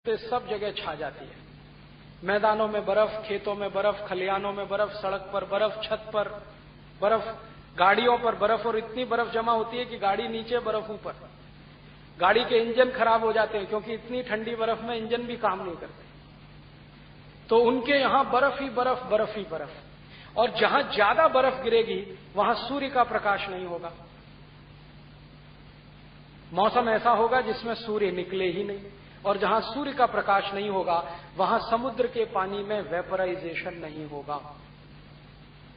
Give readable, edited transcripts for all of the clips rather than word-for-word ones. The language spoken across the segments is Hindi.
से सब जगह छा जाती है। मैदानों में बर्फ, खेतों में बर्फ, खलिहानों में बर्फ, सड़क पर बर्फ, छत पर बर्फ, गाड़ियों पर बर्फ, और इतनी बर्फ जमा होती है कि गाड़ी नीचे बर्फ ऊपर। गाड़ी के इंजन खराब हो जाते हैं क्योंकि इतनी ठंडी बर्फ में इंजन भी काम नहीं करते। तो उनके यहां बर्फ ही बर्फ, बर्फ ही बर्फ। और जहां ज्यादा बर्फ गिरेगी वहां सूर्य का प्रकाश नहीं होगा। मौसम ऐसा होगा जिसमें सूर्य निकले ही नहीं, और जहां सूर्य का प्रकाश नहीं होगा वहां समुद्र के पानी में वेपराइजेशन नहीं होगा,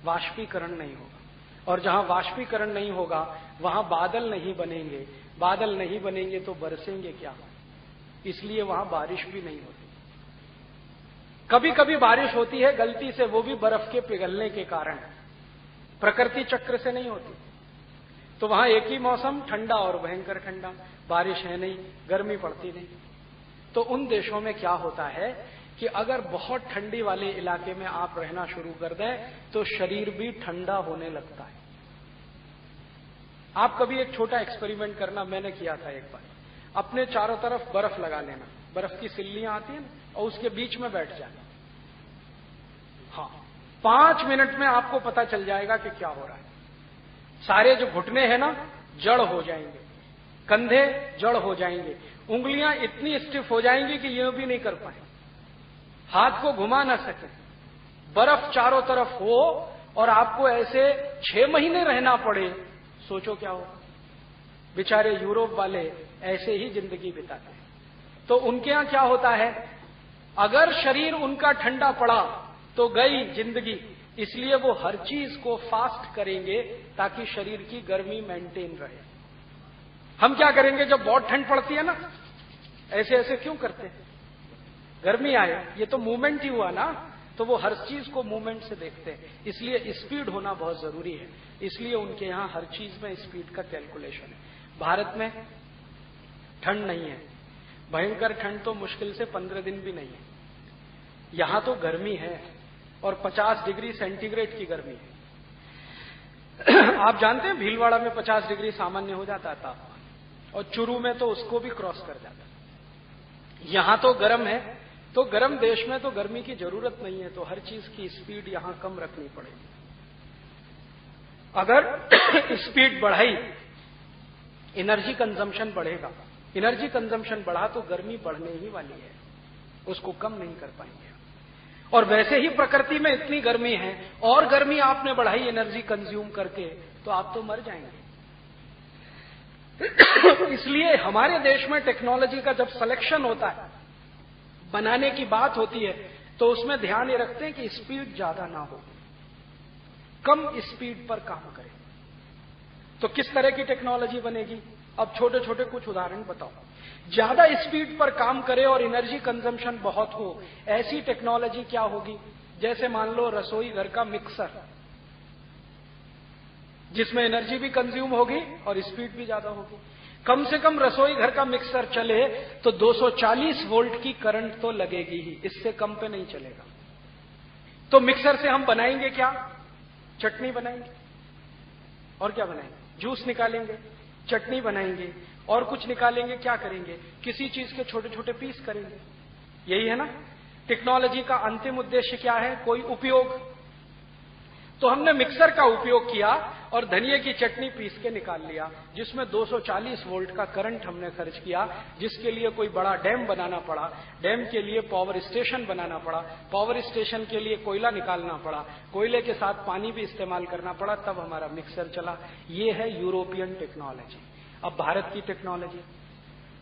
वाष्पीकरण नहीं होगा। और जहां वाष्पीकरण नहीं होगा वहां बादल नहीं बनेंगे, बादल नहीं बनेंगे तो बरसेंगे क्या? इसलिए वहां बारिश भी नहीं होती। कभी कभी बारिश होती है गलती से, वो भी बर्फ के पिघलने के कारण, प्रकृति चक्र से नहीं होती। तो वहां एक ही मौसम, ठंडा और भयंकर ठंडा, बारिश है नहीं, गर्मी पड़ती नहीं। तो उन देशों में क्या होता है कि अगर बहुत ठंडी वाले इलाके में आप रहना शुरू कर दें तो शरीर भी ठंडा होने लगता है। आप कभी एक छोटा एक्सपेरिमेंट करना, मैंने किया था एक बार। अपने चारों तरफ बर्फ लगा लेना, बर्फ की सिल्लियां आती है ना, और उसके बीच में बैठ जाना। हाँ, 5 मिनट में आपको पता चल जाएगा कि क्या हो रहा है। सारे जो घुटने हैं ना जड़ हो जाएंगे, कंधे जड़ हो जाएंगे, उंगलियां इतनी स्टिफ हो जाएंगी कि ये भी नहीं कर पाए, हाथ को घुमा ना सके। बर्फ चारों तरफ हो और आपको ऐसे 6 महीने रहना पड़े, सोचो क्या हो। बेचारे यूरोप वाले ऐसे ही जिंदगी बिताते हैं। तो उनके यहां क्या होता है, अगर शरीर उनका ठंडा पड़ा तो गई जिंदगी, इसलिए वो हर चीज को फास्ट करेंगे ताकि शरीर की गर्मी मेंटेन रहे। हम क्या करेंगे जब बहुत ठंड पड़ती है ना, ऐसे ऐसे क्यों करते हैं? गर्मी आए, ये तो मूवमेंट ही हुआ ना, तो वो हर चीज को मूवमेंट से देखते हैं। इसलिए स्पीड होना बहुत जरूरी है, इसलिए उनके यहां हर चीज में स्पीड का कैलकुलेशन है। भारत में ठंड नहीं है, भयंकर ठंड तो मुश्किल से 15 दिन भी नहीं है। यहां तो गर्मी है और 50 डिग्री सेंटीग्रेड की गर्मी है। आप जानते हैं भीलवाड़ा में 50 डिग्री सामान्य हो जाता है तापमान, और चुरू में तो उसको भी क्रॉस कर जाता है। यहां तो गर्म है, तो गर्म देश में तो गर्मी की जरूरत नहीं है, तो हर चीज की स्पीड यहां कम रखनी पड़ेगी। अगर स्पीड बढ़ाई, एनर्जी कंजम्पशन बढ़ेगा, एनर्जी कंजम्पशन बढ़ा तो गर्मी बढ़ने ही वाली है, उसको कम नहीं कर पाएंगे। और वैसे ही प्रकृति में इतनी गर्मी है, और गर्मी आपने बढ़ाई एनर्जी कंज्यूम करके, तो आप तो मर जाएंगे। इसलिए हमारे देश में टेक्नोलॉजी का जब सिलेक्शन होता है, बनाने की बात होती है, तो उसमें ध्यान ये रखते हैं कि स्पीड ज्यादा ना हो, कम स्पीड पर काम करें। तो किस तरह की टेक्नोलॉजी बनेगी? अब छोटे छोटे कुछ उदाहरण बताओ। ज्यादा स्पीड पर काम करे और एनर्जी कंजम्पशन बहुत हो, ऐसी टेक्नोलॉजी क्या होगी? जैसे मान लो रसोई घर का मिक्सर, जिसमें एनर्जी भी कंज्यूम होगी और स्पीड भी ज्यादा होगी। कम से कम रसोई घर का मिक्सर चले तो 240 वोल्ट की करंट तो लगेगी ही, इससे कम पे नहीं चलेगा। तो मिक्सर से हम बनाएंगे क्या? चटनी बनाएंगे, और क्या बनाएंगे? जूस निकालेंगे, चटनी बनाएंगे, और कुछ निकालेंगे, क्या करेंगे? किसी चीज के छोटे छोटे पीस करेंगे। यही है ना टेक्नोलॉजी का अंतिम उद्देश्य? क्या है? कोई उपयोग। तो हमने मिक्सर का उपयोग किया और धनिये की चटनी पीस के निकाल लिया, जिसमें 240 वोल्ट का करंट हमने खर्च किया, जिसके लिए कोई बड़ा डैम बनाना पड़ा, डैम के लिए पावर स्टेशन बनाना पड़ा, पावर स्टेशन के लिए कोयला निकालना पड़ा, कोयले के साथ पानी भी इस्तेमाल करना पड़ा, तब हमारा मिक्सर चला। ये है यूरोपियन टेक्नोलॉजी। अब भारत की टेक्नोलॉजी,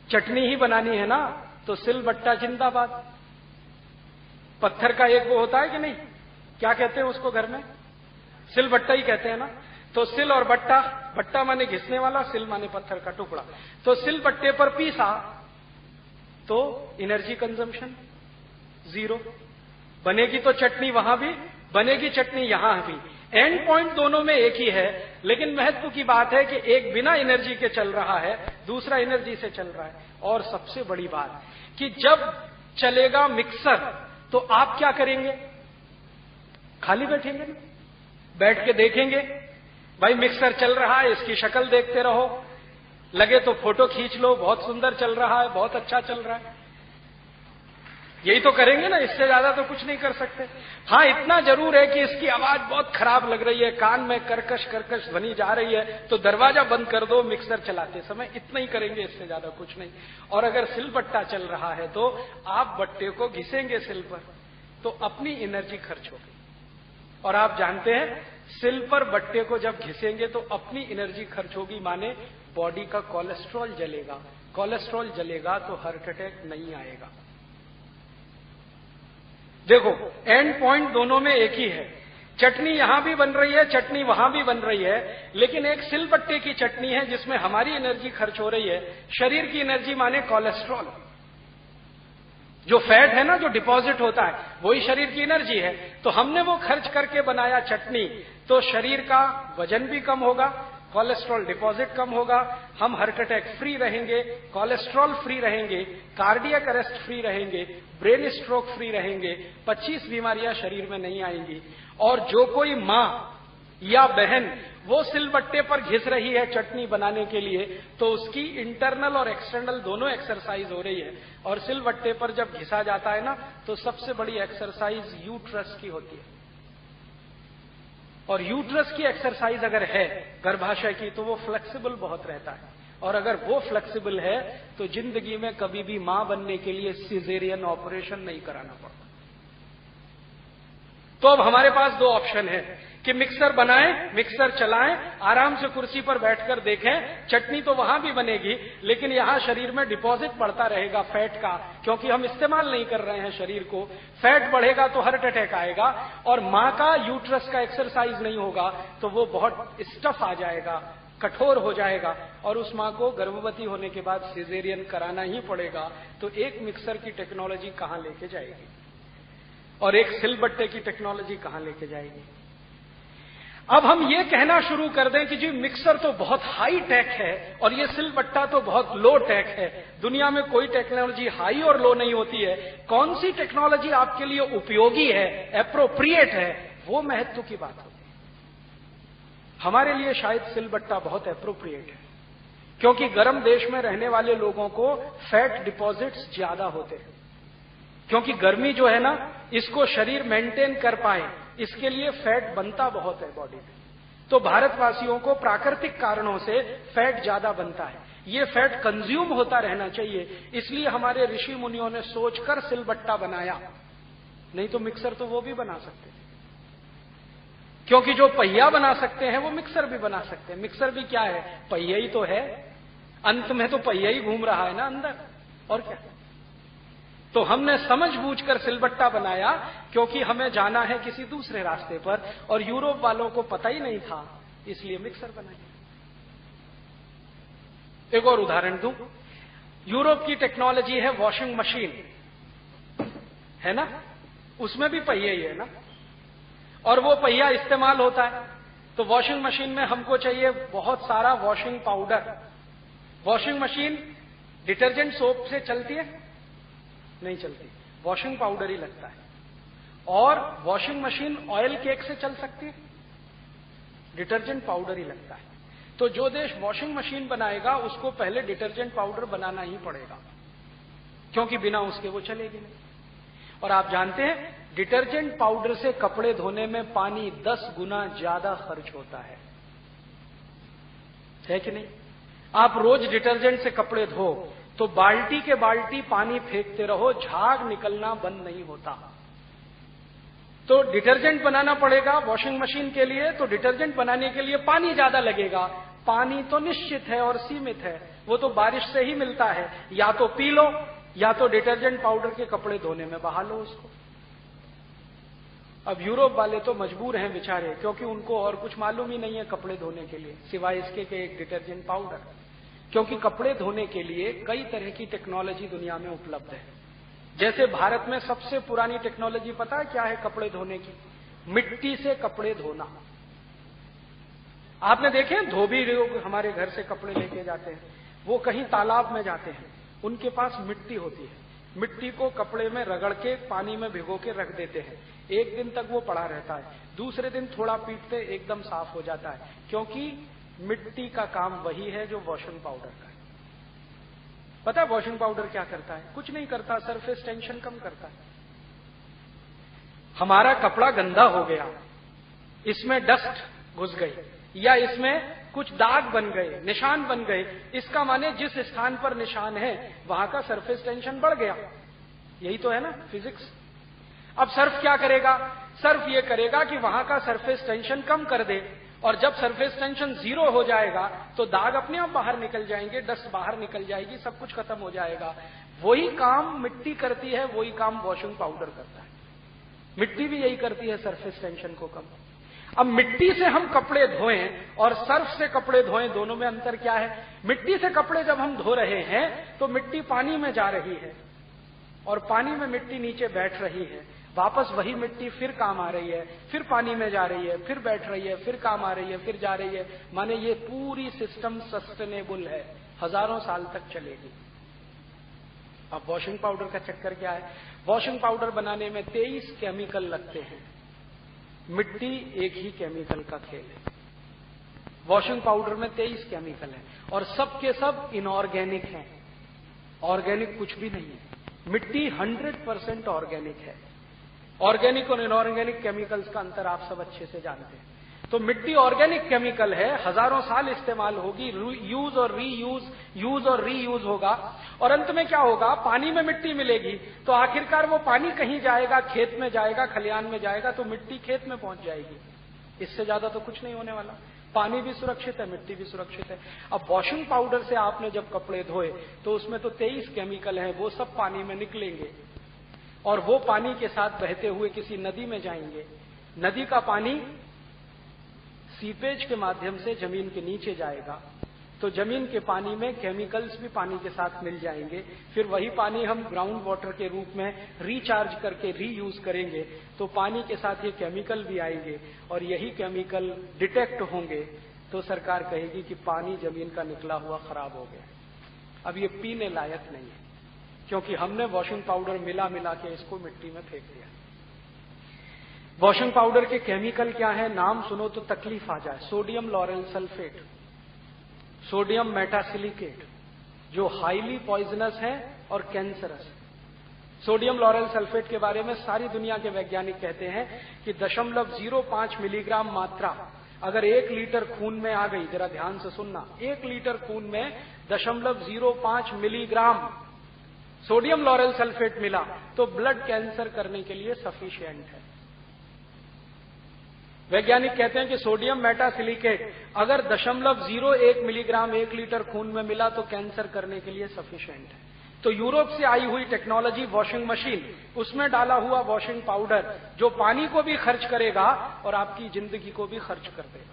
चटनी ही बनानी है ना, तो सिलबट्टा जिंदाबाद। पत्थर का एक वो होता है कि नहीं, क्या कहते हैं उसको घर में? सिलबट्टा ही कहते हैं ना। तो सिल और बट्टा, बट्टा माने घिसने वाला, सिल माने पत्थर का टुकड़ा। तो सिलबट्टे पर पीसा तो एनर्जी कंजम्पशन 0। बनेगी तो चटनी वहां भी, बनेगी चटनी यहां भी। एंड पॉइंट दोनों में एक ही है, लेकिन महत्व की बात है कि एक बिना एनर्जी के चल रहा है, दूसरा एनर्जी से चल रहा है। और सबसे बड़ी बात कि जब चलेगा मिक्सर तो आप क्या करेंगे? खाली बैठेंगे ना, बैठ के देखेंगे भाई मिक्सर चल रहा है, इसकी शक्ल देखते रहो, लगे तो फोटो खींच लो, बहुत सुंदर चल रहा है, बहुत अच्छा चल रहा है। यही तो करेंगे ना, इससे ज्यादा तो कुछ नहीं कर सकते। हाँ, इतना जरूर है कि इसकी आवाज बहुत खराब लग रही है, कान में कर्कश कर्कश ध्वनि जा रही है, तो दरवाजा बंद कर दो मिक्सर चलाते समय, इतना ही करेंगे, इससे ज्यादा कुछ नहीं। और अगर सिलबट्टा चल रहा है तो आप बट्टे को घिसेंगे सिल पर, तो अपनी एनर्जी खर्च होगी। और आप जानते हैं, सिल पर बट्टे को जब घिसेंगे तो अपनी एनर्जी खर्च होगी, माने बॉडी का कोलेस्ट्रॉल जलेगा। कोलेस्ट्रॉल जलेगा तो हार्ट अटैक नहीं आएगा। देखो, एंड पॉइंट दोनों में एक ही है। चटनी यहां भी बन रही है, चटनी वहां भी बन रही है, लेकिन एक सिलबट्टे की चटनी है जिसमें हमारी एनर्जी खर्च हो रही है। शरीर की एनर्जी माने कोलेस्ट्रॉल, जो फैट है ना, जो डिपॉजिट होता है, वही शरीर की एनर्जी है। तो हमने वो खर्च करके बनाया चटनी, तो शरीर का वजन भी कम होगा, कोलेस्ट्रॉल डिपॉजिट कम होगा, हम हार्ट अटैक फ्री रहेंगे, कोलेस्ट्रॉल फ्री रहेंगे, कार्डियक अरेस्ट फ्री रहेंगे, ब्रेन स्ट्रोक फ्री रहेंगे, 25 बीमारियां शरीर में नहीं आएंगी। और जो कोई मां या बहन वो सिलबट्टे पर घिस रही है चटनी बनाने के लिए, तो उसकी इंटरनल और एक्सटर्नल दोनों एक्सरसाइज हो रही है। और सिलबट्टे पर जब घिसा जाता है ना, तो सबसे बड़ी एक्सरसाइज यूट्रस की होती है। और यूट्रस की एक्सरसाइज अगर है गर्भाशय की, तो वो फ्लेक्सिबल बहुत रहता है। और अगर वो फ्लेक्सिबल है तो जिंदगी में कभी भी मां बनने के लिए सिजेरियन ऑपरेशन नहीं कराना पड़ता। तो अब हमारे पास दो ऑप्शन है कि मिक्सर बनाएं, मिक्सर चलाएं, आराम से कुर्सी पर बैठकर देखें, चटनी तो वहां भी बनेगी, लेकिन यहां शरीर में डिपॉजिट बढ़ता रहेगा फैट का, क्योंकि हम इस्तेमाल नहीं कर रहे हैं शरीर को। फैट बढ़ेगा तो हार्ट अटैक आएगा। और मां का यूट्रस का एक्सरसाइज नहीं होगा तो वो बहुत स्टफ आ जाएगा, कठोर हो जाएगा, और उस मां को गर्भवती होने के बाद सिजेरियन कराना ही पड़ेगा। तो एक मिक्सर की टेक्नोलॉजी कहां लेके जाएगी और एक सिलबट्टे की टेक्नोलॉजी कहां लेके जाएगी। अब हम ये कहना शुरू कर दें कि जी मिक्सर तो बहुत हाई टेक है और ये सिलबट्टा तो बहुत लो टेक है। दुनिया में कोई टेक्नोलॉजी हाई और लो नहीं होती है। कौन सी टेक्नोलॉजी आपके लिए उपयोगी है, एप्रोप्रिएट है, वो महत्व की बात होती है। हमारे लिए शायद सिलबट्टा बहुत एप्रोप्रिएट है, क्योंकि गर्म देश में रहने वाले लोगों को फैट डिपॉजिट्स ज्यादा होते हैं। क्योंकि गर्मी जो है ना, इसको शरीर मेंटेन कर पाए, इसके लिए फैट बनता बहुत है बॉडी में। तो भारतवासियों को प्राकृतिक कारणों से फैट ज्यादा बनता है। ये फैट कंज्यूम होता रहना चाहिए, इसलिए हमारे ऋषि मुनियों ने सोचकर सिलबट्टा बनाया। नहीं तो मिक्सर तो वो भी बना सकते थे, क्योंकि जो पहिया बना सकते हैं वो मिक्सर भी बना सकते हैं। मिक्सर भी क्या है, पहिया ही तो है, अंत में तो पहिया ही घूम रहा है ना अंदर, और क्या। तो हमने समझ बूझकर सिलबट्टा बनाया, क्योंकि हमें जाना है किसी दूसरे रास्ते पर और यूरोप वालों को पता ही नहीं था, इसलिए मिक्सर बनाया। एक और उदाहरण दूं, यूरोप की टेक्नोलॉजी है वॉशिंग मशीन, है ना, उसमें भी पहिया ही है ना, और वो पहिया इस्तेमाल होता है। तो वॉशिंग मशीन में हमको चाहिए बहुत सारा washing powder. Washing machine detergent soap से चलती है? नहीं चलती, वॉशिंग पाउडर ही लगता है। और वॉशिंग मशीन ऑयल केक से चल सकती है? डिटर्जेंट पाउडर ही लगता है। तो जो देश वॉशिंग मशीन बनाएगा उसको पहले डिटर्जेंट पाउडर बनाना ही पड़ेगा, क्योंकि बिना उसके वो चलेगी नहीं। और आप जानते हैं, डिटर्जेंट पाउडर से कपड़े धोने में पानी 10 गुना ज्यादा खर्च होता है कि नहीं? आप रोज डिटर्जेंट से कपड़े धो तो बाल्टी के बाल्टी पानी फेंकते रहो, झाग निकलना बंद नहीं होता। तो डिटर्जेंट बनाना पड़ेगा वॉशिंग मशीन के लिए, तो डिटर्जेंट बनाने के लिए पानी ज्यादा लगेगा। पानी तो निश्चित है और सीमित है, वो तो बारिश से ही मिलता है, या तो पी लो या तो डिटर्जेंट पाउडर के कपड़े धोने में बहा लो उसको। अब यूरोप वाले तो मजबूर हैं बेचारे, क्योंकि उनको और कुछ मालूम ही नहीं है कपड़े धोने के लिए, सिवाय इसके कि एक डिटर्जेंट पाउडर। क्योंकि कपड़े धोने के लिए कई तरह की टेक्नोलॉजी दुनिया में उपलब्ध है। जैसे भारत में सबसे पुरानी टेक्नोलॉजी पता है क्या है कपड़े धोने की? मिट्टी से कपड़े धोना। आपने देखे धोबी लोग हमारे घर से कपड़े लेके जाते हैं, वो कहीं तालाब में जाते हैं, उनके पास मिट्टी होती है, मिट्टी को कपड़े में रगड़ के पानी में भिगो के रख देते हैं। एक दिन तक वो पड़ा रहता है, दूसरे दिन थोड़ा पीटते एकदम साफ हो जाता है, क्योंकि मिट्टी का काम वही है जो वॉशिंग पाउडर का है। पता है वॉशिंग पाउडर क्या करता है? कुछ नहीं करता, सरफेस टेंशन कम करता है। हमारा कपड़ा गंदा हो गया, इसमें डस्ट घुस गई या इसमें कुछ दाग बन गए, निशान बन गए, इसका माने जिस स्थान पर निशान है वहां का सरफेस टेंशन बढ़ गया। यही तो है ना फिजिक्स। अब सर्फ क्या करेगा? सर्फ ये करेगा कि वहां का सरफेस टेंशन कम कर दे, और जब सरफेस टेंशन 0 हो जाएगा तो दाग अपने आप बाहर निकल जाएंगे, डस्ट बाहर निकल जाएगी, सब कुछ खत्म हो जाएगा। वही काम मिट्टी करती है, वही काम वॉशिंग पाउडर करता है। मिट्टी भी यही करती है, सरफेस टेंशन को कम। अब मिट्टी से हम कपड़े धोएं और सर्फ से कपड़े धोएं, दोनों में अंतर क्या है? मिट्टी से कपड़े जब हम धो रहे हैं तो मिट्टी पानी में जा रही है और पानी में मिट्टी नीचे बैठ रही है, वापस वही मिट्टी फिर काम आ रही है, फिर पानी में जा रही है, फिर बैठ रही है, फिर काम आ रही है, फिर जा रही है। माने ये पूरी सिस्टम सस्टेनेबल है, हजारों साल तक चलेगी। अब वॉशिंग पाउडर का चक्कर क्या है? वॉशिंग पाउडर बनाने में 23 केमिकल लगते हैं। मिट्टी एक ही केमिकल का खेल है। वॉशिंग पाउडर में 23 केमिकल हैं और सब के सब इनऑर्गेनिक हैं, ऑर्गेनिक कुछ भी नहीं है। मिट्टी 100% ऑर्गेनिक है। ऑर्गेनिक और इनऑर्गेनिक केमिकल्स का अंतर आप सब अच्छे से जानते हैं। तो मिट्टी ऑर्गेनिक केमिकल है, हजारों साल इस्तेमाल होगी, यूज और रीयूज, यूज और रीयूज होगा, और अंत में क्या होगा? पानी में मिट्टी मिलेगी तो आखिरकार वो पानी कहीं जाएगा, खेत में जाएगा, खलिहान में जाएगा, तो मिट्टी खेत में पहुंच जाएगी। इससे ज्यादा तो कुछ नहीं होने वाला। पानी भी सुरक्षित है, मिट्टी भी सुरक्षित है। अब वॉशिंग पाउडर से आपने जब कपड़े धोए तो उसमें तो 23 केमिकल हैं, वो सब पानी में निकलेंगे और वो पानी के साथ बहते हुए किसी नदी में जाएंगे। नदी का पानी सीपेज के माध्यम से जमीन के नीचे जाएगा, तो जमीन के पानी में केमिकल्स भी पानी के साथ मिल जाएंगे। फिर वही पानी हम ग्राउंड वाटर के रूप में रिचार्ज करके रीयूज करेंगे, तो पानी के साथ ये केमिकल भी आएंगे और यही केमिकल डिटेक्ट होंगे, तो सरकार कहेगी कि पानी जमीन का निकला हुआ खराब हो गया, अब ये पीने लायक नहीं है, क्योंकि हमने वॉशिंग पाउडर मिला मिला के इसको मिट्टी में फेंक दिया। वॉशिंग पाउडर के केमिकल क्या है? नाम सुनो तो तकलीफ आ जाए। Sodium lauryl sulphate, sodium metasilicate, जो हाईली पॉइजनस है और कैंसरस है। सोडियम लॉरेल सल्फेट के बारे में सारी दुनिया के वैज्ञानिक कहते हैं कि 0.05 मिलीग्राम मात्रा अगर 1 लीटर खून में आ गई, जरा ध्यान से सुनना, 1 लीटर खून में 0.05 मिलीग्राम सोडियम लॉरेल सल्फेट मिला तो ब्लड कैंसर करने के लिए सफिशिएंट है। वैज्ञानिक कहते हैं कि सोडियम मेटासिलिकेट अगर 0.01 मिलीग्राम 1 लीटर खून में मिला तो कैंसर करने के लिए सफिशिएंट है। तो यूरोप से आई हुई टेक्नोलॉजी वॉशिंग मशीन, उसमें डाला हुआ वॉशिंग पाउडर जो पानी को भी खर्च करेगा और आपकी जिंदगी को भी खर्च कर देगा,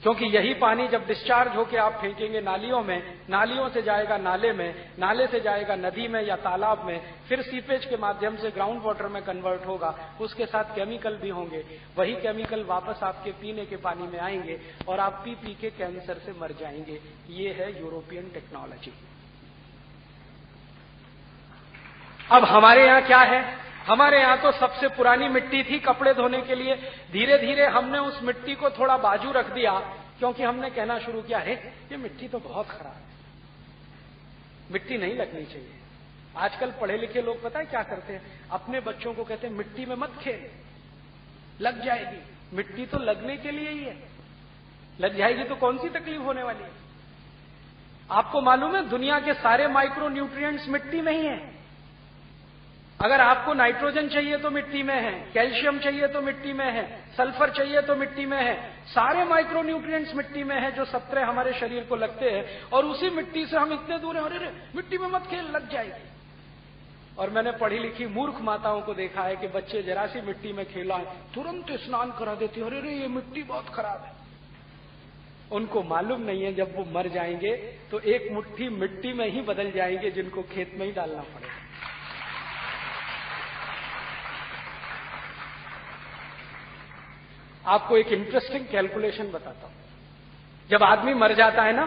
क्योंकि यही पानी जब डिस्चार्ज होकर आप फेंकेंगे नालियों में, नालियों से जाएगा नाले में, नाले से जाएगा नदी में या तालाब में, फिर सीपेज के माध्यम से ग्राउंड वाटर में कन्वर्ट होगा, उसके साथ केमिकल भी होंगे, वही केमिकल वापस आपके पीने के पानी में आएंगे और आप पी पी के कैंसर से मर जाएंगे। ये है यूरोपियन टेक्नोलॉजी। अब हमारे यहां क्या है? हमारे यहां तो सबसे पुरानी मिट्टी थी कपड़े धोने के लिए। धीरे धीरे हमने उस मिट्टी को थोड़ा बाजू रख दिया, क्योंकि हमने कहना शुरू किया है ये मिट्टी तो बहुत खराब है, मिट्टी नहीं लगनी चाहिए। आजकल पढ़े लिखे लोग पता है क्या करते हैं? अपने बच्चों को कहते हैं मिट्टी में मत खेल, लग जाएगी। मिट्टी तो लगने के लिए ही है, लग जाएगी तो कौन सी तकलीफ होने वाली है? आपको मालूम है दुनिया के सारे माइक्रो न्यूट्रिएंट्स मिट्टी में ही है। अगर आपको नाइट्रोजन चाहिए तो मिट्टी में है, कैल्शियम चाहिए तो मिट्टी में है, सल्फर चाहिए तो मिट्टी में है, सारे माइक्रो न्यूट्रिएंट्स मिट्टी में है जो 17 हमारे शरीर को लगते हैं। और उसी मिट्टी से हम इतने दूर हैं, अरे मिट्टी में मत खेल, लग जाएगी। और मैंने पढ़ी लिखी मूर्ख माताओं को देखा है कि बच्चे जरा सी मिट्टी में खेला है तुरंत स्नान करा देती, अरे ये मिट्टी बहुत खराब है। उनको मालूम नहीं है जब वो मर जाएंगे तो एक मुट्ठी मिट्टी में ही बदल जाएंगे, जिनको खेत में ही डालना पड़ेगा। आपको एक इंटरेस्टिंग कैलकुलेशन बताता हूं। जब आदमी मर जाता है ना,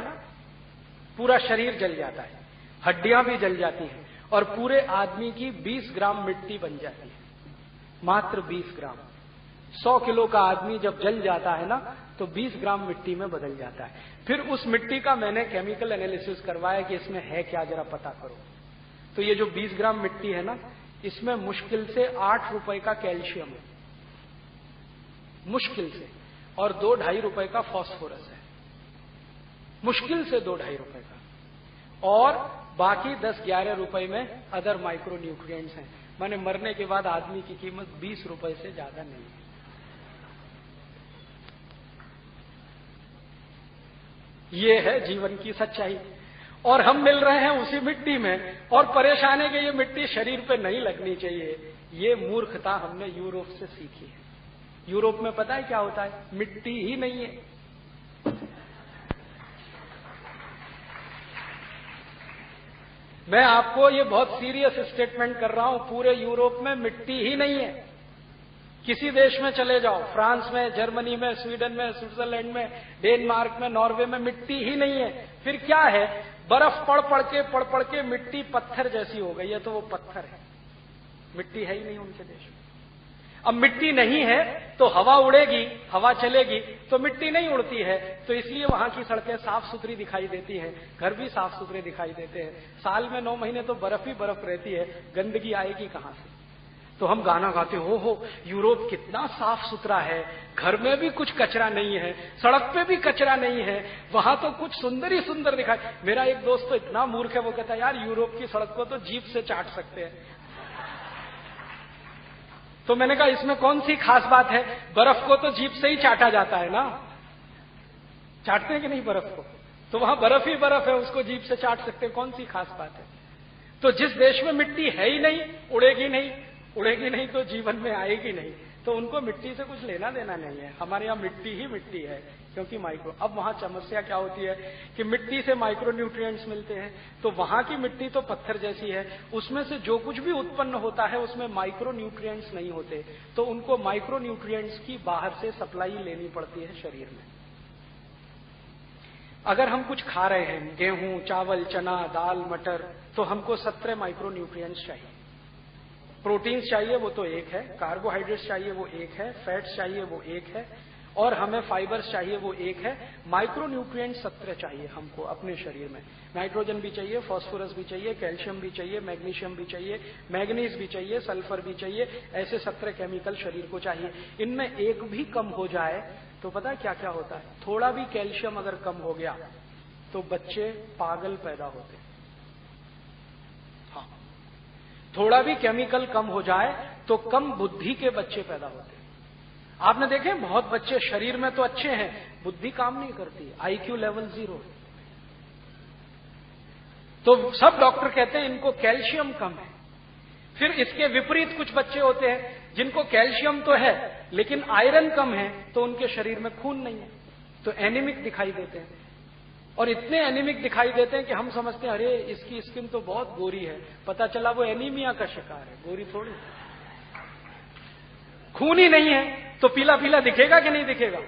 पूरा शरीर जल जाता है, हड्डियां भी जल जाती हैं और पूरे आदमी की 20 ग्राम मिट्टी बन जाती है, मात्र 20 ग्राम। 100 किलो का आदमी जब जल जाता है ना तो 20 ग्राम मिट्टी में बदल जाता है। फिर उस मिट्टी का मैंने केमिकल एनालिसिस करवाया कि इसमें है क्या, जरा पता करो। तो ये जो 20 ग्राम मिट्टी है ना, इसमें मुश्किल से 8 रुपए का कैल्शियम है, मुश्किल से, और 2-2.5 रुपए का फास्फोरस है, मुश्किल से 2-2.5 रुपए का, और बाकी 10-11 रुपए में अदर माइक्रो न्यूट्रिएंट्स हैं। माने मरने के बाद आदमी की कीमत 20 रुपए से ज्यादा नहीं है। ये है जीवन की सच्चाई। और हम मिल रहे हैं उसी मिट्टी में, और परेशान है कि ये मिट्टी शरीर पे नहीं लगनी चाहिए। ये मूर्खता हमने यूरोप से सीखी है। यूरोप में पता है क्या होता है? मिट्टी ही नहीं है। मैं आपको ये बहुत सीरियस स्टेटमेंट कर रहा हूं, पूरे यूरोप में मिट्टी ही नहीं है। किसी देश में चले जाओ, फ्रांस में, जर्मनी में, स्वीडन में, स्विट्जरलैंड में, डेनमार्क में, नॉर्वे में, मिट्टी ही नहीं है। फिर क्या है? बर्फ पड़ पड़ के मिट्टी पत्थर जैसी हो गई है, तो वो पत्थर है, मिट्टी है ही नहीं उनके देश में। अब मिट्टी नहीं है तो हवा उड़ेगी, हवा चलेगी तो मिट्टी नहीं उड़ती है, तो इसलिए वहां की सड़कें साफ सुथरी दिखाई देती हैं, घर भी साफ सुथरे दिखाई देते हैं। साल में 9 महीने तो बर्फ ही बर्फ रहती है, गंदगी आएगी कहां से? तो हम गाना गाते हो यूरोप कितना साफ सुथरा है, घर में भी कुछ कचरा नहीं है, सड़क पे भी कचरा नहीं है, वहां तो कुछ सुंदर ही सुंदर दिखाई। मेरा एक दोस्त तो इतना मूर्ख है, वो कहता है यार यूरोप की सड़क को तो जीभ से चाट सकते हैं। तो मैंने कहा इसमें कौन सी खास बात है? बर्फ को तो जीभ से ही चाटा जाता है ना, चाटते हैं कि नहीं बर्फ को? तो वहां बर्फ ही बर्फ है, उसको जीभ से चाट सकते हैं, कौन सी खास बात है? तो जिस देश में मिट्टी है ही नहीं, उड़ेगी नहीं तो जीवन में आएगी नहीं, तो उनको मिट्टी से कुछ लेना देना नहीं है। हमारे यहाँ मिट्टी ही मिट्टी है, क्योंकि माइक्रो। अब वहां समस्या क्या होती है कि मिट्टी से माइक्रो न्यूट्रिएंट्स मिलते हैं, तो वहां की मिट्टी तो पत्थर जैसी है, उसमें से जो कुछ भी उत्पन्न होता है उसमें माइक्रो न्यूट्रिएंट्स नहीं होते, तो उनको माइक्रो न्यूट्रिएंट्स की बाहर से सप्लाई लेनी पड़ती है शरीर में। अगर हम कुछ खा रहे हैं, गेहूं, चावल, चना, दाल, मटर, तो हमको 17 माइक्रो न्यूट्रिएंट्स चाहिए। प्रोटीन्स चाहिए, वो तो एक है, कार्बोहाइड्रेट्स चाहिए, वो एक है, फैट्स चाहिए, वो एक है, और हमें फाइबर्स चाहिए, वो एक है। माइक्रो न्यूट्रिएंट्स 17 चाहिए हमको अपने शरीर में। नाइट्रोजन भी चाहिए, फास्फोरस भी चाहिए, कैल्शियम भी चाहिए, मैग्नीशियम भी चाहिए, मैग्नीज भी चाहिए, सल्फर भी चाहिए, ऐसे 17 केमिकल शरीर को चाहिए। इनमें एक भी कम हो जाए तो पता है क्या क्या होता है? थोड़ा भी कैल्शियम अगर कम हो गया तो बच्चे पागल पैदा होते हैं। हाँ, थोड़ा भी केमिकल कम हो जाए तो कम बुद्धि के बच्चे पैदा होते हैं। आपने देखे बहुत बच्चे शरीर में तो अच्छे हैं, बुद्धि काम नहीं करती, IQ लेवल 0। तो सब डॉक्टर कहते हैं इनको कैल्शियम कम है। फिर इसके विपरीत कुछ बच्चे होते हैं जिनको कैल्शियम तो है लेकिन आयरन कम है, तो उनके शरीर में खून नहीं है, तो एनीमिक दिखाई देते हैं। और इतने एनीमिक दिखाई देते हैं कि हम समझते हैं अरे इसकी स्किन तो बहुत गोरी है, पता चला वो एनीमिया का शिकार है, गोरी थोड़ी। खून ही नहीं है तो पीला पीला दिखेगा कि नहीं दिखेगा?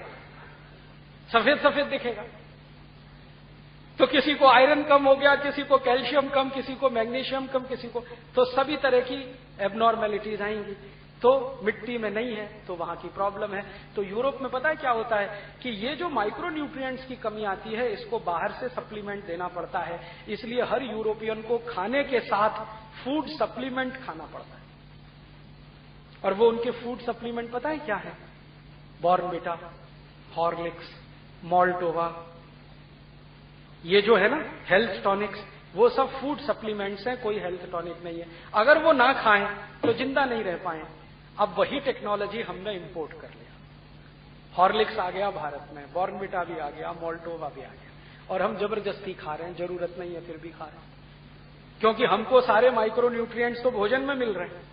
सफेद सफेद दिखेगा। तो किसी को आयरन कम हो गया, किसी को कैल्शियम कम, किसी को मैग्नीशियम कम, किसी को, तो सभी तरह की एबनॉर्मेलिटीज आएंगी। तो मिट्टी में नहीं है तो वहां की प्रॉब्लम है। तो यूरोप में पता है क्या होता है कि ये जो माइक्रो न्यूट्रिएंट्स की कमी आती है, इसको बाहर से सप्लीमेंट देना पड़ता है। इसलिए हर यूरोपियन को खाने के साथ फूड सप्लीमेंट खाना पड़ता है। और वो उनके फूड सप्लीमेंट पता है क्या है? बॉर्नविटा, हॉर्लिक्स, मॉल्टोवा, ये जो है ना हेल्थ टॉनिक्स, वो सब फूड सप्लीमेंट्स हैं, कोई हेल्थ टॉनिक नहीं है। अगर वो ना खाएं तो जिंदा नहीं रह पाए। अब वही टेक्नोलॉजी हमने इंपोर्ट कर लिया। हॉर्लिक्स आ गया भारत में, बॉर्नविटा भी आ गया, मॉल्टोवा भी आ गया, और हम जबरदस्ती खा रहे हैं, जरूरत नहीं है फिर भी खा रहे हैं, क्योंकि हमको सारे माइक्रो न्यूट्रिएंट्स तो भोजन में मिल रहे हैं।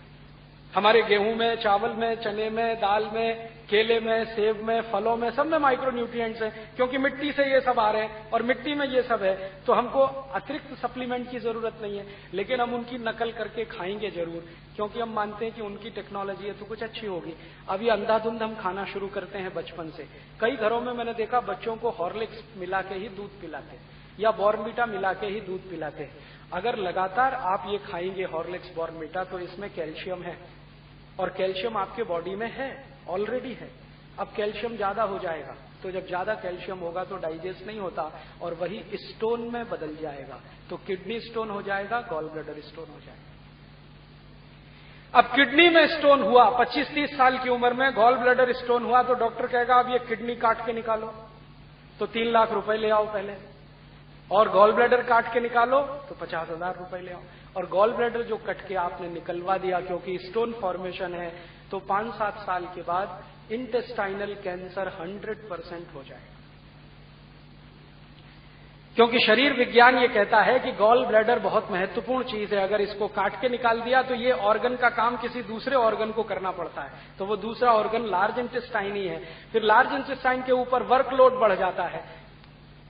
हमारे गेहूं में, चावल में, चने में, दाल में, केले में, सेब में, फलों में, सब में माइक्रो न्यूट्रिएंट्स हैं, क्योंकि मिट्टी से ये सब आ रहे हैं और मिट्टी में ये सब है, तो हमको अतिरिक्त सप्लीमेंट की जरूरत नहीं है। लेकिन हम उनकी नकल करके खाएंगे जरूर, क्योंकि हम मानते हैं कि उनकी टेक्नोलॉजी है तो कुछ अच्छी होगी। अभी अंधाधुंध हम खाना शुरू करते हैं बचपन से। कई घरों में मैंने देखा बच्चों को हॉर्लिक्स मिला के ही दूध पिलाते या बॉर्नविटा मिला के ही दूध पिलाते। अगर लगातार आप ये खाएंगे हॉर्लिक्स, बॉर्नविटा, तो इसमें कैल्शियम है, और कैल्शियम आपके बॉडी में है, ऑलरेडी है। अब कैल्शियम ज्यादा हो जाएगा, तो जब ज्यादा कैल्शियम होगा तो डाइजेस्ट नहीं होता और वही स्टोन में बदल जाएगा, तो किडनी स्टोन हो जाएगा, गॉल ब्लैडर स्टोन हो जाएगा। अब किडनी में स्टोन हुआ, 25-30 साल की उम्र में गॉल ब्लैडर स्टोन हुआ, तो डॉक्टर कहेगा अब ये किडनी काट के निकालो, तो 3 लाख रुपए ले आओ पहले, और गॉल ब्लैडर काट के निकालो तो 50,000 रुपए ले आओ। और गॉल ब्लैडर जो कट के आपने निकलवा दिया क्योंकि स्टोन फॉर्मेशन है, तो 5-7 साल के बाद इंटेस्टाइनल कैंसर 100% हो जाएगा। क्योंकि शरीर विज्ञान ये कहता है कि गॉल ब्लैडर बहुत महत्वपूर्ण चीज है, अगर इसको काट के निकाल दिया तो ये ऑर्गन का काम किसी दूसरे ऑर्गन को करना पड़ता है, तो वो दूसरा ऑर्गन लार्ज इंटेस्टाइन ही है। फिर लार्ज इंटेस्टाइन के ऊपर वर्कलोड बढ़ जाता है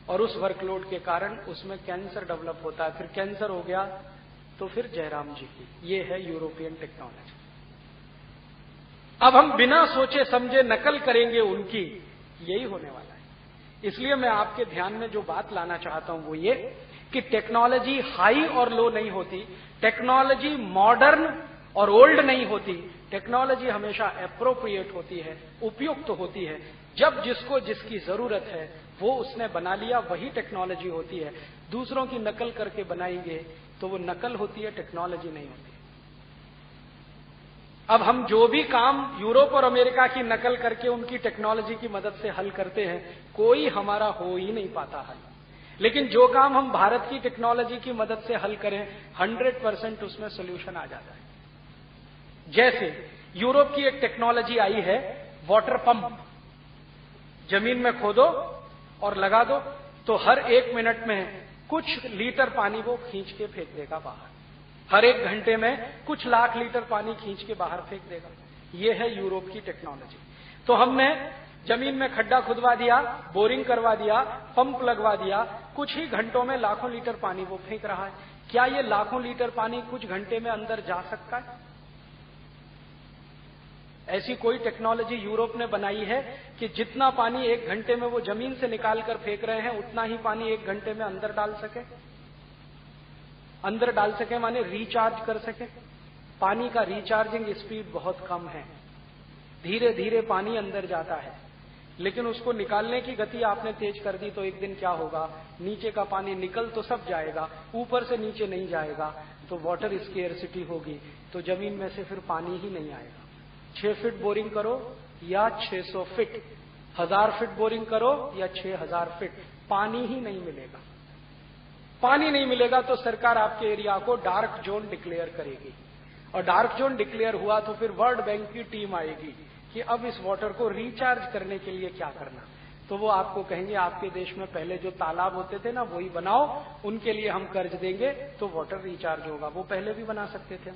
और उस वर्कलोड के कारण उसमें कैंसर डेवलप होता है। फिर कैंसर हो गया तो फिर जयराम जी की, ये है यूरोपियन टेक्नोलॉजी। अब हम बिना सोचे समझे नकल करेंगे उनकी, यही होने वाला है। इसलिए मैं आपके ध्यान में जो बात लाना चाहता हूं वो ये कि टेक्नोलॉजी हाई और लो नहीं होती, टेक्नोलॉजी मॉडर्न और ओल्ड नहीं होती, टेक्नोलॉजी हमेशा एप्रोप्रिएट होती है, उपयुक्त होती है। जब जिसको जिसकी जरूरत है वो उसने बना लिया, वही टेक्नोलॉजी होती है। दूसरों की नकल करके बनाएंगे तो वो नकल होती है, टेक्नोलॉजी नहीं होती। अब हम जो भी काम यूरोप और अमेरिका की नकल करके उनकी टेक्नोलॉजी की मदद से हल करते हैं, कोई हमारा हो ही नहीं पाता हल। लेकिन जो काम हम भारत की टेक्नोलॉजी की मदद से हल करें, 100% उसमें सोल्यूशन आ जाता है। जैसे यूरोप की एक टेक्नोलॉजी आई है, वाटर पंप। जमीन में खोदो और लगा दो, तो हर 1 मिनट में कुछ लीटर पानी वो खींच के फेंक देगा बाहर। हर 1 घंटे में कुछ लाख लीटर पानी खींच के बाहर फेंक देगा। ये है यूरोप की टेक्नोलॉजी। तो हमने जमीन में खड्डा खुदवा दिया, बोरिंग करवा दिया, पंप लगवा दिया, कुछ ही घंटों में लाखों लीटर पानी वो फेंक रहा है। क्या ये लाखों लीटर पानी कुछ घंटे में अंदर जा सकता है? ऐसी कोई टेक्नोलॉजी यूरोप ने बनाई है कि जितना पानी 1 घंटे में वो जमीन से निकाल कर फेंक रहे हैं, उतना ही पानी 1 घंटे में अंदर डाल सके? अंदर डाल सके माने रिचार्ज कर सके। पानी का रिचार्जिंग स्पीड बहुत कम है, धीरे धीरे पानी अंदर जाता है, लेकिन उसको निकालने की गति आपने तेज कर दी तो एक दिन क्या होगा, नीचे का पानी निकल तो सब जाएगा, ऊपर से नीचे नहीं जाएगा, तो वाटर स्केर्सिटी होगी, तो जमीन में से फिर पानी ही नहीं आएगा। 6 फीट बोरिंग करो या 600 फीट, 1000 फीट बोरिंग करो या 6000 फीट, पानी ही नहीं मिलेगा। पानी नहीं मिलेगा तो सरकार आपके एरिया को डार्क जोन डिक्लेयर करेगी, और डार्क जोन डिक्लेयर हुआ तो फिर वर्ल्ड बैंक की टीम आएगी कि अब इस वाटर को रिचार्ज करने के लिए क्या करना। तो वो आपको कहेंगे आपके देश में पहले जो तालाब होते थे ना वही बनाओ, उनके लिए हम कर्ज देंगे तो वाटर रिचार्ज होगा। वो पहले भी बना सकते थे।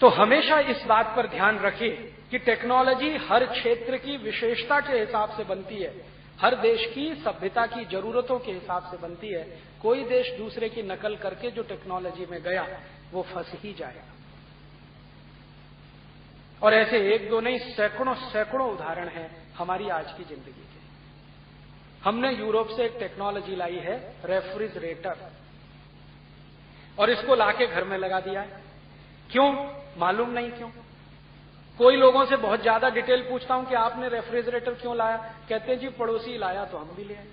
तो हमेशा इस बात पर ध्यान रखें कि टेक्नोलॉजी हर क्षेत्र की विशेषता के हिसाब से बनती है, हर देश की सभ्यता की जरूरतों के हिसाब से बनती है। कोई देश दूसरे की नकल करके जो टेक्नोलॉजी में गया वो फंस ही जाएगा। और ऐसे 1-2 नहीं, सैकड़ों उदाहरण हैं हमारी आज की जिंदगी के। हमने यूरोप से एक टेक्नोलॉजी लाई है, रेफ्रिजरेटर, और इसको लाके घर में लगा दिया है। क्यों? मालूम नहीं क्यों। कोई लोगों से बहुत ज्यादा डिटेल पूछता हूं कि आपने रेफ्रिजरेटर क्यों लाया, कहते हैं जी पड़ोसी लाया तो हम भी ले आए।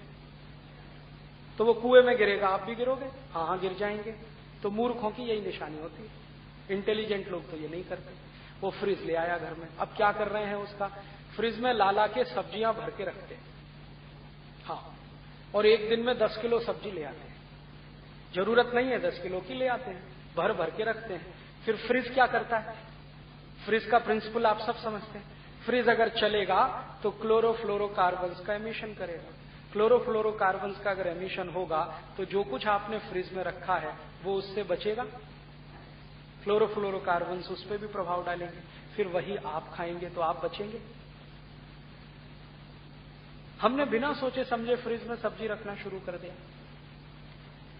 तो वो कुएं में गिरेगा, आप भी गिरोगे? हाँ गिर जाएंगे। तो मूर्खों की यही निशानी होती है, इंटेलिजेंट लोग तो ये नहीं करते। वो फ्रिज ले आया घर में, अब क्या कर रहे हैं उसका, फ्रिज में ला के सब्जियां भर के रखते हैं। हाँ, और एक दिन में 10 किलो सब्जी ले आते हैं। जरूरत नहीं है 10 किलो की, ले आते हैं, भर भर के रखते हैं। फिर फ्रिज क्या करता है? फ्रिज का प्रिंसिपल आप सब समझते हैं। फ्रिज अगर चलेगा तो क्लोरोफ्लोरोकार्बन्स का एमिशन करेगा। क्लोरोफ्लोरोकार्बन्स का अगर एमिशन होगा तो जो कुछ आपने फ्रिज में रखा है वो उससे बचेगा। क्लोरोफ्लोरोकार्बन्स उस पर भी प्रभाव डालेंगे, फिर वही आप खाएंगे तो आप बचेंगे। हमने बिना सोचे समझे फ्रिज में सब्जी रखना शुरू कर दिया।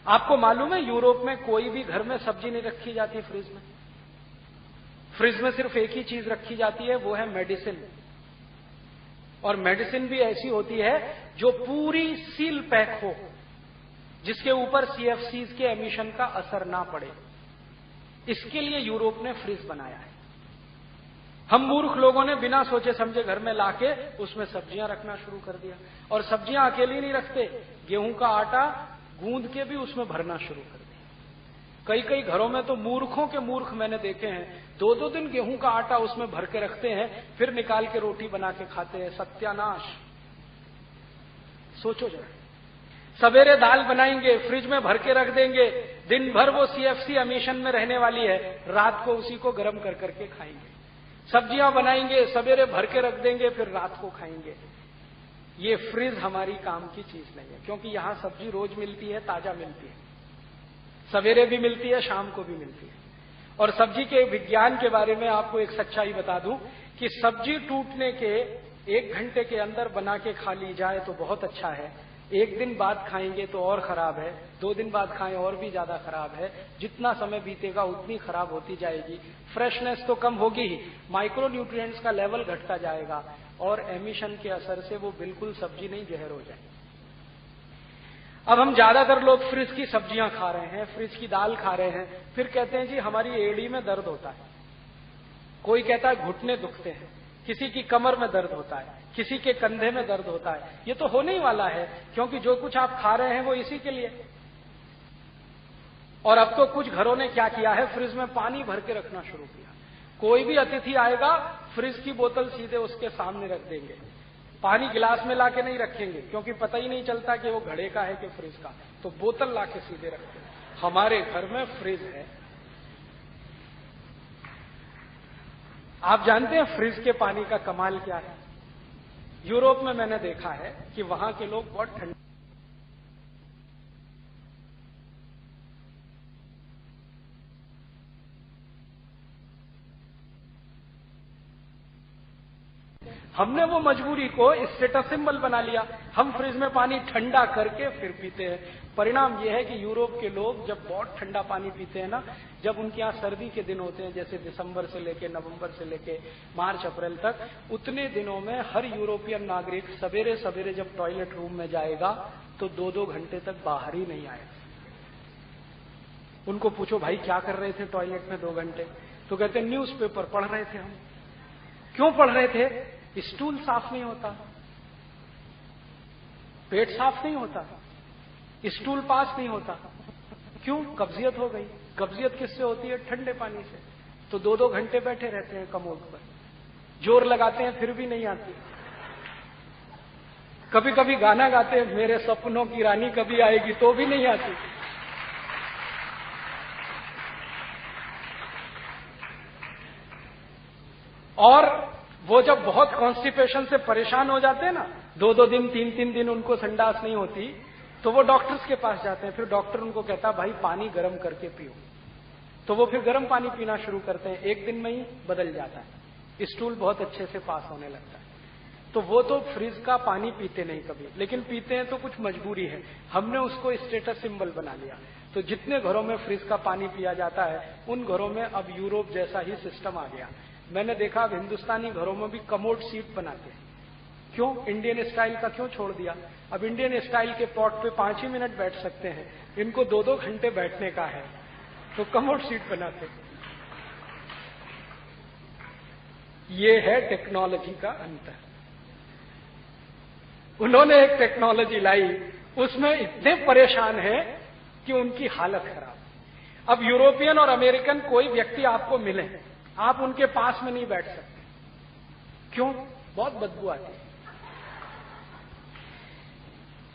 आपको मालूम है यूरोप में कोई भी घर में सब्जी नहीं रखी जाती फ्रिज में। फ्रिज में सिर्फ एक ही चीज रखी जाती है, वो है मेडिसिन। और मेडिसिन भी ऐसी होती है जो पूरी सील पैक हो, जिसके ऊपर सीएफसीज के एमिशन का असर ना पड़े। इसके लिए यूरोप ने फ्रिज बनाया है। हम मूर्ख लोगों ने बिना सोचे समझे घर में लाके उसमें सब्जियां रखना शुरू कर दिया, और सब्जियां अकेली नहीं रखते, गेहूं का आटा गूंद के भी उसमें भरना शुरू कर दिया। कई कई घरों में तो मूर्खों के मूर्ख मैंने देखे हैं, 2-2 दिन गेहूं का आटा उसमें भर के रखते हैं, फिर निकाल के रोटी बना के खाते हैं। सत्यानाश। सोचो जरा, सवेरे दाल बनाएंगे, फ्रिज में भर के रख देंगे, दिन भर वो CFC एमिशन में रहने वाली है, रात को उसी को गर्म कर करके खाएंगे। सब्जियां बनाएंगे, सवेरे भर के रख देंगे, फिर रात को खाएंगे। ये फ्रिज हमारी काम की चीज नहीं है, क्योंकि यहां सब्जी रोज मिलती है, ताजा मिलती है, सवेरे भी मिलती है, शाम को भी मिलती है। और सब्जी के विज्ञान के बारे में आपको एक सच्चाई बता दूं कि सब्जी टूटने के 1 घंटे के अंदर बना के खा ली जाए तो बहुत अच्छा है, 1 दिन बाद खाएंगे तो और खराब है, 2 दिन बाद खाएं और भी ज्यादा खराब है। जितना समय बीतेगा उतनी खराब होती जाएगी, फ्रेशनेस तो कम होगी ही, माइक्रो न्यूट्रिएंट्स का लेवल घटता जाएगा, और एमिशन के असर से वो बिल्कुल सब्जी नहीं जहर हो जाए। अब हम ज्यादातर लोग फ्रिज की सब्जियां खा रहे हैं, फ्रिज की दाल खा रहे हैं, फिर कहते हैं जी हमारी एड़ी में दर्द होता है, कोई कहता है घुटने दुखते हैं, किसी की कमर में दर्द होता है, किसी के कंधे में दर्द होता है। ये तो होने ही वाला है, क्योंकि जो कुछ आप खा रहे हैं वो इसी के लिए। और अब तो कुछ घरों ने क्या किया है, फ्रिज में पानी भर के रखना शुरू किया। कोई भी अतिथि आएगा, फ्रिज की बोतल सीधे उसके सामने रख देंगे, पानी गिलास में लाके नहीं रखेंगे, क्योंकि पता ही नहीं चलता कि वो घड़े का है कि फ्रिज का, तो बोतल लाके सीधे रखते हैं। हमारे घर में फ्रिज है। आप जानते हैं फ्रिज के पानी का कमाल क्या है? यूरोप में मैंने देखा है कि वहां के लोग बहुत ठंडे, हमने वो मजबूरी को स्टेटस सिंबल बना लिया, हम फ्रिज में पानी ठंडा करके फिर पीते हैं। परिणाम यह है कि यूरोप के लोग जब बहुत ठंडा पानी पीते हैं ना, जब उनके यहाँ सर्दी के दिन होते हैं, जैसे दिसंबर से लेके नवंबर से लेके मार्च अप्रैल तक, उतने दिनों में हर यूरोपियन नागरिक सवेरे सवेरे जब टॉयलेट रूम में जाएगा तो 2-2 घंटे तक बाहर ही नहीं आएगा। उनको पूछो भाई क्या कर रहे थे टॉयलेट में 2 घंटे, तो कहते न्यूज़पेपर पढ़ रहे थे हम। क्यों पढ़ रहे थे? स्टूल साफ नहीं होता, पेट साफ नहीं होता, स्टूल पास नहीं होता। क्यों? कब्जियत हो गई। कब्जियत किससे होती है? ठंडे पानी से। तो 2-2 घंटे बैठे रहते हैं कमोड पर, जोर लगाते हैं फिर भी नहीं आती। कभी कभी गाना गाते हैं, मेरे सपनों की रानी कभी आएगी, तो भी नहीं आती। और वो जब बहुत कॉन्स्टिपेशन से परेशान हो जाते हैं ना, 2-2 दिन 3-3 दिन उनको संडास नहीं होती, तो वो डॉक्टर्स के पास जाते हैं। फिर डॉक्टर उनको कहता भाई पानी गर्म करके पियो, तो वो फिर गर्म पानी पीना शुरू करते हैं। 1 दिन में ही बदल जाता है, स्टूल बहुत अच्छे से पास होने लगता है। तो वो तो फ्रिज का पानी पीते नहीं कभी, लेकिन पीते हैं तो कुछ मजबूरी है, हमने उसको स्टेटस सिंबल बना लिया। तो जितने घरों में फ्रिज का पानी पिया जाता है, उन घरों में अब यूरोप जैसा ही सिस्टम आ गया। मैंने देखा अब हिंदुस्तानी घरों में भी कमोड सीट बनाते हैं। क्यों? इंडियन स्टाइल का क्यों छोड़ दिया? अब इंडियन स्टाइल के पॉट पे 5 ही मिनट बैठ सकते हैं, इनको 2-2 घंटे बैठने का है, तो कमोड सीट बनाते हैं। ये है टेक्नोलॉजी का अंतर। उन्होंने एक टेक्नोलॉजी लाई, उसमें इतने परेशान हैं कि उनकी हालत खराब। अब यूरोपियन और अमेरिकन कोई व्यक्ति आपको मिले, आप उनके पास में नहीं बैठ सकते। क्यों? बहुत बदबू आती है।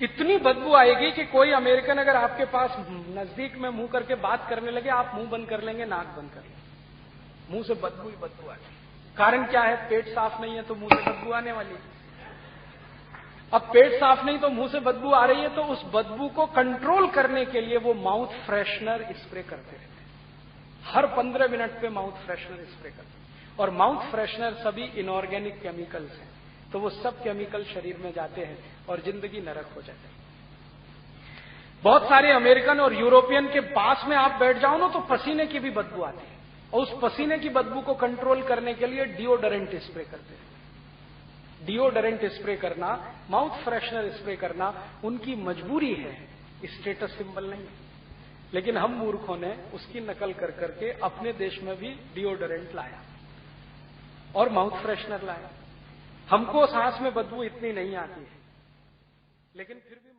इतनी बदबू आएगी कि कोई अमेरिकन अगर आपके पास नजदीक में मुंह करके बात करने लगे, आप मुंह बंद कर लेंगे, नाक बंद कर लेंगे, मुंह से बदबू ही बदबू आती। कारण क्या है? पेट साफ नहीं है तो मुंह से बदबू आने वाली है। अब पेट साफ नहीं तो मुंह से बदबू आ रही है, तो उस बदबू को कंट्रोल करने के लिए वो माउथ फ्रेशनर स्प्रे करते रहते हैं। हर 15 मिनट पे माउथ फ्रेशनर स्प्रे करते हैं। और माउथ फ्रेशनर सभी इनऑर्गेनिक केमिकल्स हैं, तो वो सब केमिकल शरीर में जाते हैं और जिंदगी नरक हो जाती है। बहुत सारे अमेरिकन और यूरोपियन के पास में आप बैठ जाओ ना, तो पसीने की भी बदबू आती है, और उस पसीने की बदबू को कंट्रोल करने के लिए डिओडोरेंट स्प्रे करते हैं। डिओडोरेंट स्प्रे करना, माउथ फ्रेशनर स्प्रे करना उनकी मजबूरी है, स्टेटस सिंबल नहीं। लेकिन हम मूर्खों ने उसकी नकल कर करके अपने देश में भी डिओडोरेंट लाया। और माउथ फ्रेशनर लाए। हमको सांस में बदबू इतनी नहीं आती है, लेकिन फिर भी